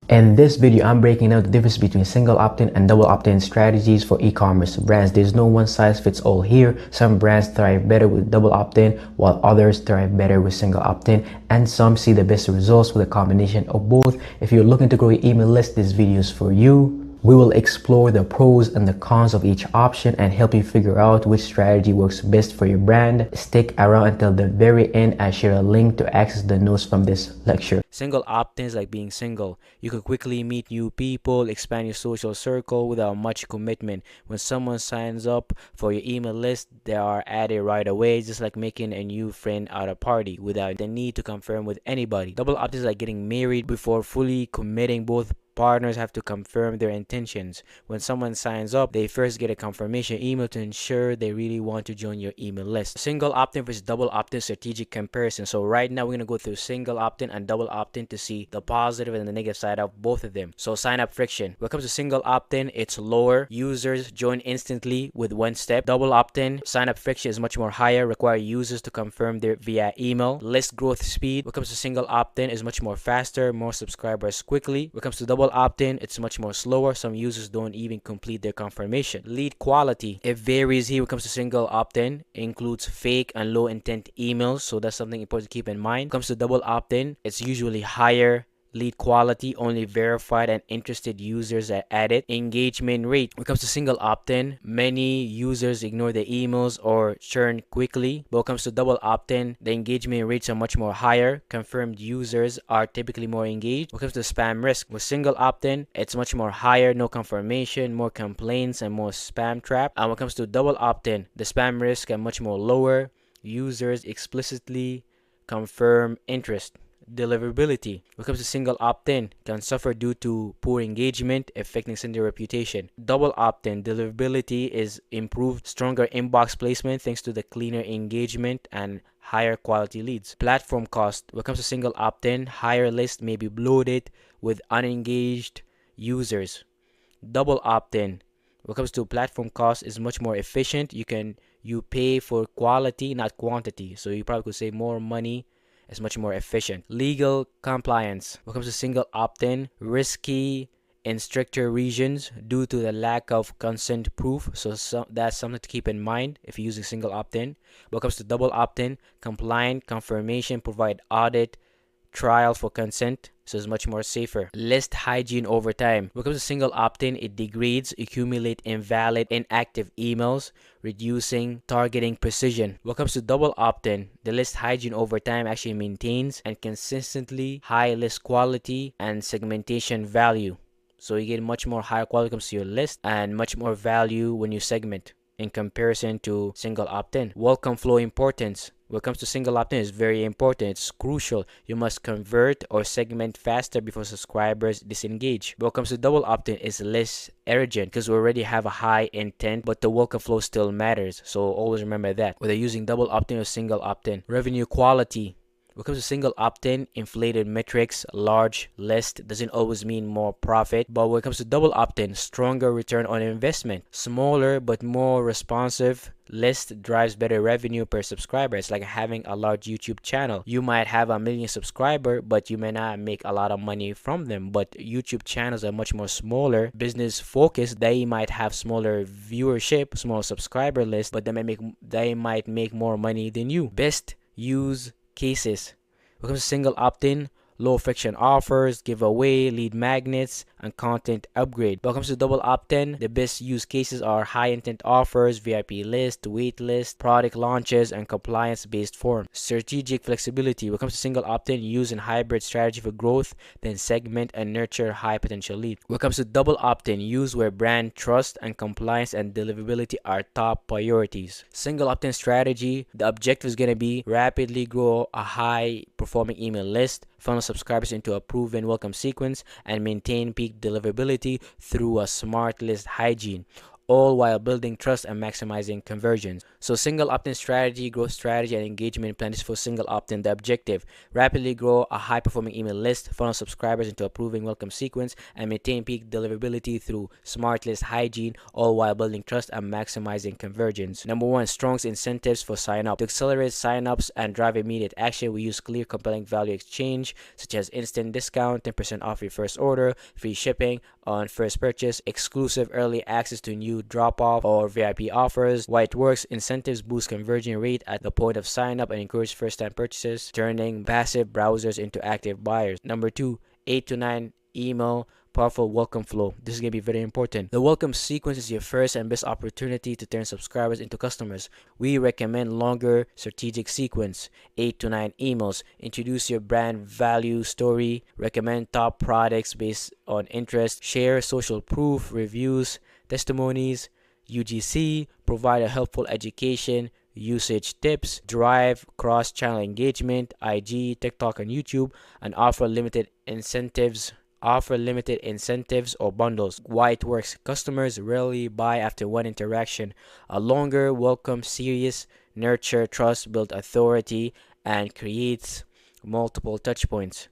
In this video, I'm breaking down the difference between single opt-in and double opt-in strategies for e-commerce brands. There's no one size fits all here. Some brands thrive better with double opt-in, while others thrive better with single opt-in, and some see the best results with a combination of both. If you're looking to grow your email list, this video is for you. We will explore the pros and the cons of each option and help you figure out which strategy works best for your brand. Stick around until the very end. I share a link to access the notes from this lecture. Single opt-in is like being single. You can quickly meet new people, expand your social circle without much commitment. When someone signs up for your email list, they are added right away, just like making a new friend at a party without the need to confirm with anybody. Double opt-in is like getting married. Before fully committing, both partners have to confirm their intentions. When someone signs up, they first get a confirmation email to ensure they really want to join your email list. Single opt-in versus double opt-in strategic comparison. So right now we're going to go through single opt-in and double opt-in to see the positive and the negative side of both of them. So sign up friction. When it comes to single opt-in, it's lower. Users join instantly with one step. Double opt-in, sign up friction is much more higher, require users to confirm their via email. List growth speed. When it comes to single opt-in, is much more faster, more subscribers quickly. When it comes to double opt-in, it's much more slower. Some users don't even complete their confirmation. Lead quality, it varies here. When it comes to single opt-in, it includes fake and low intent emails, so that's something important to keep in mind. When it comes to double opt-in, it's usually higher lead quality, only verified and interested users are added. Engagement rate, when it comes to single opt-in, many users ignore their emails or churn quickly. But when it comes to double opt-in, the engagement rates are much more higher. Confirmed users are typically more engaged. When it comes to spam risk, with single opt-in, it's much more higher, no confirmation, more complaints, and more spam trap. And when it comes to double opt-in, the spam risk are much more lower. Users explicitly confirm interest. Deliverability, when it comes to single opt-in, can suffer due to poor engagement, affecting sender reputation. Double opt-in deliverability is improved, stronger inbox placement thanks to the cleaner engagement and higher quality leads. Platform cost, when it comes to single opt-in, higher list may be bloated with unengaged users. Double opt-in, when it comes to platform cost, is much more efficient. You pay for quality, not quantity, so you probably could save more money. It's much more efficient. Legal compliance, when it comes to single opt-in, risky in stricter regions due to the lack of consent proof, so that's something to keep in mind if you're using single opt-in. When it comes to double opt-in, compliant confirmation provide audit trial for consent, so it's much more safer. List hygiene over time, when it comes to single opt-in, it degrades, accumulate invalid, inactive emails, reducing targeting precision. When it comes to double opt-in, the list hygiene over time actually maintains and consistently high list quality and segmentation value, so you get much more higher quality when it comes to your list and much more value when you segment in comparison to single opt-in. Welcome flow importance, when it comes to single opt-in, is very important. It's crucial. You must convert or segment faster before subscribers disengage. When it comes to double opt-in, it's less urgent because we already have a high intent, but the welcome flow still matters. So always remember that, whether using double opt-in or single opt-in. Revenue quality, when it comes to single opt-in, inflated metrics, large list doesn't always mean more profit. But when it comes to double opt-in, stronger return on investment. Smaller but more responsive list drives better revenue per subscriber. It's like having a large YouTube channel. You might have 1 million subscribers, but you may not make a lot of money from them. But YouTube channels are much more smaller, business focused. They might have smaller viewership, small subscriber list, but they might make more money than you. Best use cases, when it comes to single opt-in, low friction offers, giveaway, lead magnets, and content upgrade. When it comes to double opt-in, the best use cases are high intent offers, VIP list, wait list, product launches, and compliance based forms. Strategic flexibility, when it comes to single opt-in, use in hybrid strategy for growth, then segment and nurture high potential lead. When it comes to double opt-in, use where brand trust and compliance and deliverability are top priorities. Single opt-in strategy, the objective is going to be rapidly grow a high performing email list, funnel subscribers into a proven welcome sequence, and maintain peak deliverability through a smart list hygiene. all while building trust and maximizing conversions. So single opt-in strategy, growth strategy, and engagement plan is for single opt-in. The objective: rapidly grow a high-performing email list, funnel subscribers into approving welcome sequence, and maintain peak deliverability through smart list hygiene, all while building trust and maximizing conversions. Number one, strong incentives for sign-up. To accelerate sign-ups and drive immediate action, we use clear, compelling value exchange, such as instant discount, 10% off your first order, free shipping on first purchase, exclusive early access to new drop-off or VIP offers. Why it works: incentives boost conversion rate at the point of sign-up and encourage first-time purchases, turning passive browsers into active buyers. Number two, 8 to 9 email powerful welcome flow. This is going to be very important. The welcome sequence is your first and best opportunity to turn subscribers into customers. We recommend longer strategic sequence, 8 to 9 emails. Introduce your brand value story, recommend top products based on interest, share social proof, reviews, testimonies, UGC, provide a helpful education, usage tips, drive cross-channel engagement, IG, TikTok, and YouTube, and offer limited incentives or bundles. Why it works: customers rarely buy after one interaction. A longer welcome series nurture trust, build authority, and creates multiple touch points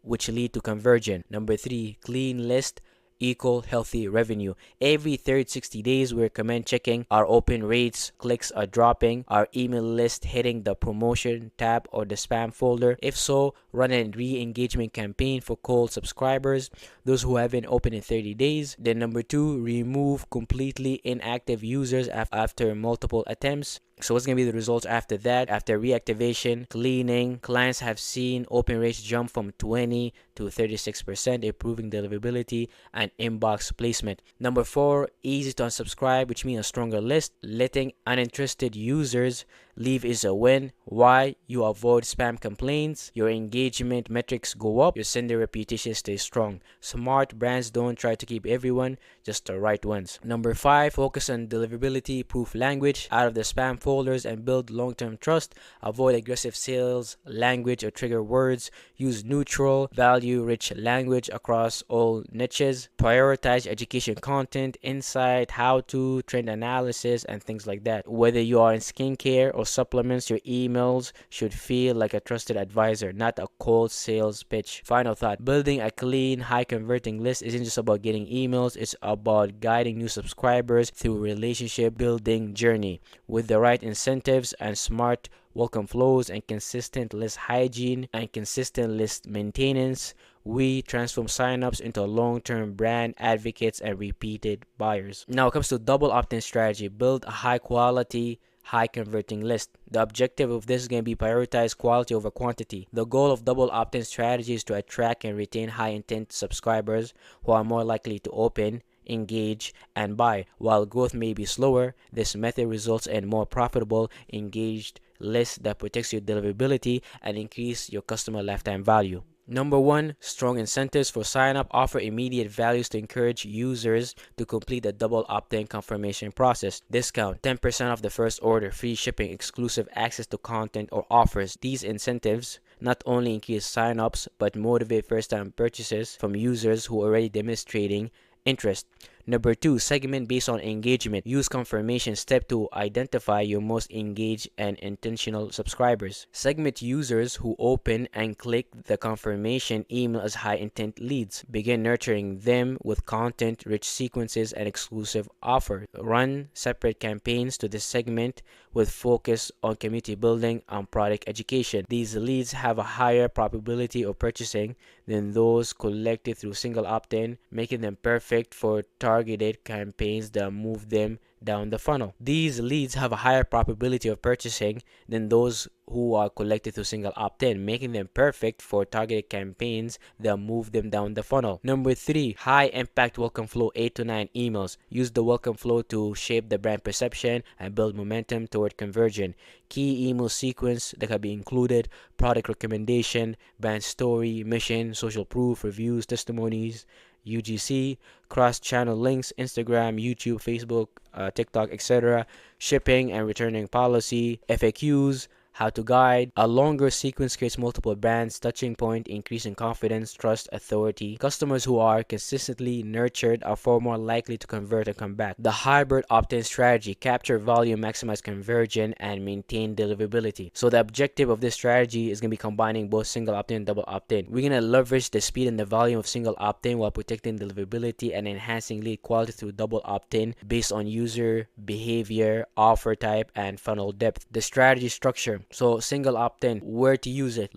which lead to conversion. Number three, clean list equal healthy revenue. Every third 60 days, we recommend checking our open rates, clicks are dropping, our email list hitting the promotion tab or the spam folder. If so, run a re-engagement campaign for cold subscribers, those who haven't opened in 30 days. Then number two, remove completely inactive users after multiple attempts. So what's going to be the results after that? After reactivation, cleaning, clients have seen open rates jump from 20 to 36%, improving deliverability and inbox placement. Number four, easy to unsubscribe, which means a stronger list. Letting uninterested users leave is a win. Why? You avoid spam complaints, your engagement metrics go up, your sender reputation stays strong. Smart brands don't try to keep everyone, just the right ones. Number five, focus on deliverability, proof language out of the spam folders and build long-term trust. Avoid aggressive sales language or trigger words. Use neutral, value-rich language across all niches. Prioritize education content, insight, how-to, trend analysis, and things like that. Whether you are in skincare or supplements, your emails should feel like a trusted advisor, not a cold sales pitch. Final thought: building a clean, high-converting list isn't just about getting emails, it's about guiding new subscribers through a relationship building journey. With the right incentives and smart welcome flows and consistent list hygiene and consistent list maintenance, we transform signups into long-term brand advocates and repeated buyers. Now it comes to double opt-in strategy. Build a high-quality, high-converting list. The objective of this is going to be prioritize quality over quantity. The goal of double opt-in strategy is to attract and retain high-intent subscribers who are more likely to open, engage, and buy. While growth may be slower, this method results in more profitable, engaged lists that protects your deliverability and increase your customer lifetime value. Number one, strong incentives for sign up. Offer immediate values to encourage users to complete the double opt-in confirmation process. Discount, 10% off the first order, free shipping, exclusive access to content or offers. These incentives not only increase sign-ups but motivate first-time purchases from users who are already demonstrating interest. Number two, segment based on engagement. Use confirmation step to identify your most engaged and intentional subscribers. Segment users who open and click the confirmation email as high intent leads. Begin nurturing them with content, rich sequences, and exclusive offers. Run separate campaigns to this segment with focus on community building and product education. These leads have a higher probability of purchasing than those collected through single opt-in, making them perfect for targeted campaigns that move them down the funnel. These leads have a higher probability of purchasing than those who are collected through single opt-in, making them perfect for targeted campaigns that move them down the funnel. Number three, high impact welcome flow, 8 to 9 emails. Use the welcome flow to shape the brand perception and build momentum toward conversion. Key email sequence that can be included: product recommendation, brand story, mission, social proof, reviews, testimonies, UGC, cross-channel links, Instagram, YouTube, Facebook, TikTok, etc., shipping and returning policy, FAQs, how-to guide. A longer sequence creates multiple brands, touching point, increasing confidence, trust, authority. Customers who are consistently nurtured are far more likely to convert and come back. The hybrid opt-in strategy: capture volume, maximize conversion, and maintain deliverability. So the objective of this strategy is going to be combining both single opt-in and double opt-in. We're going to leverage the speed and the volume of single opt-in while protecting deliverability and enhancing lead quality through double opt-in based on user behavior, offer type, and funnel depth. The strategy structure: so single opt-in, where to use it.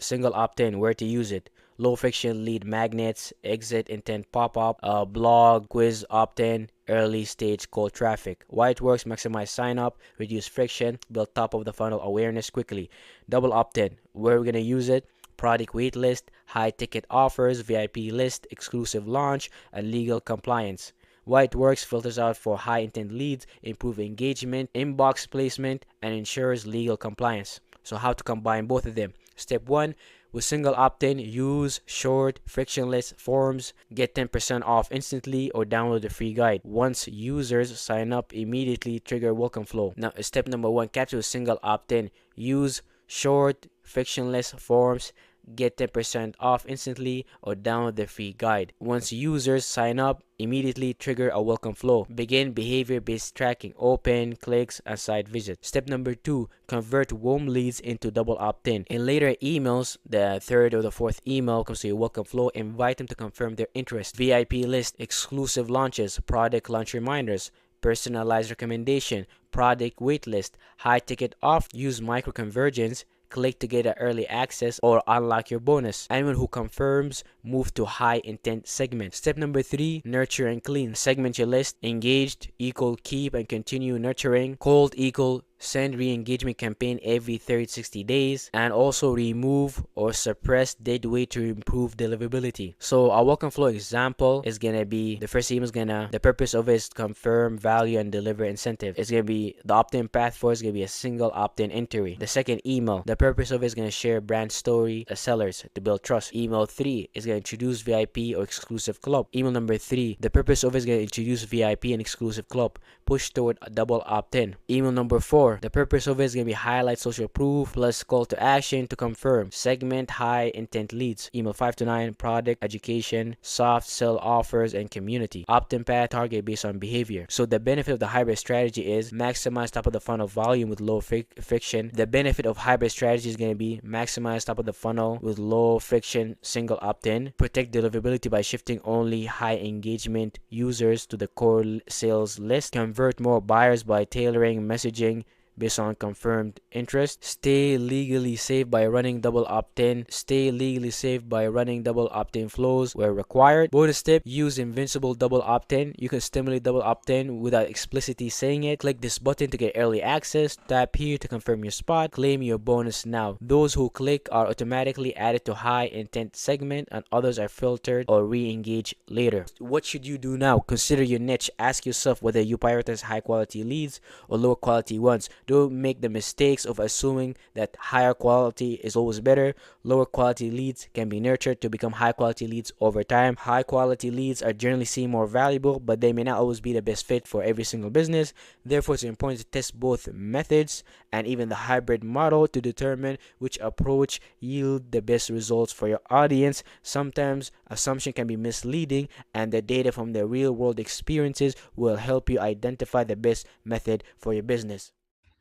Single opt-in, where to use it. Low friction lead magnets, exit intent pop-up, blog, quiz opt-in, early stage cold traffic. Why it works: maximize sign up, reduce friction, build top of the funnel awareness quickly. Double opt-in, where we're going to use it. Product waitlist, high ticket offers, VIP list, exclusive launch, and legal compliance. Why it works: filters out for high intent leads, improve engagement, inbox placement, and ensures legal compliance. So how to combine both of them? Step 1, with single opt-in, use short, frictionless forms. Get 10% off instantly or download the free guide. Once users sign up, immediately trigger welcome flow. Now, step number 1, capture a single opt-in. Use short, frictionless forms. Get 10% off instantly or download the free guide. Once users sign up, immediately trigger a welcome flow. Begin behavior-based tracking: open, clicks, and site visits. Step number 2, convert warm leads into double opt-in. In later emails, the third or the fourth email comes to your welcome flow. Invite them to confirm their interest. VIP list, exclusive launches, product launch reminders, personalized recommendation, product waitlist, high ticket off. Use micro conversions. Click to get an early access or unlock your bonus. Anyone who confirms, move to high intent segment. Step number 3, nurture and clean. Segment your list. Engaged equal keep and continue nurturing. Cold equal send re-engagement campaign every 30-60 days, and also remove or suppress dead weight to improve deliverability. So our welcome flow example is gonna be, the first email is gonna, the purpose of it is confirm value and deliver incentive. It's gonna be, the opt-in path for is gonna be a single opt-in entry. The second email, the purpose of it is gonna share brand story, sellers to build trust. Email 3 is gonna introduce VIP or exclusive club. Email number 3, the purpose of it is gonna introduce VIP and exclusive club. Push toward a double opt-in. Email number 4, the purpose of it is going to be highlight social proof plus call to action to confirm. Segment high intent leads. Email 5 to 9, product, education, soft sell offers, and community. Opt-in path, target based on behavior. So the benefit of the hybrid strategy is maximize top of the funnel volume with low friction. The benefit of hybrid strategy is going to be maximize top of the funnel with low friction single opt-in. Protect deliverability by shifting only high engagement users to the core sales list. Convert more buyers by tailoring messaging based on confirmed interest. Stay legally safe by running double opt-in. Stay legally safe by running double opt-in flows where required. Bonus tip: use invincible double opt-in. You can stimulate double opt-in without explicitly saying it. Click this button to get early access. Tap here to confirm your spot. Claim your bonus now. Those who click are automatically added to high intent segment, and others are filtered or re-engage later. What should you do now? Consider your niche. Ask yourself whether you prioritize high quality leads or lower quality ones. Don't make the mistakes of assuming that higher quality is always better. Lower quality leads can be nurtured to become high quality leads over time. High quality leads are generally seen more valuable, but they may not always be the best fit for every single business. Therefore, it's important to test both methods and even the hybrid model to determine which approach yield the best results for your audience. Sometimes assumption can be misleading, and the data from the real world experiences will help you identify the best method for your business.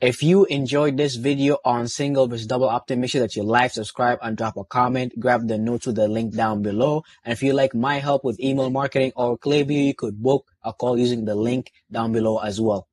If you enjoyed this video on single versus double opt-in, make sure that you like, subscribe, and drop a comment. Grab the notes with the link down below. And if you like my help with email marketing or Klaviyo, you could book a call using the link down below as well.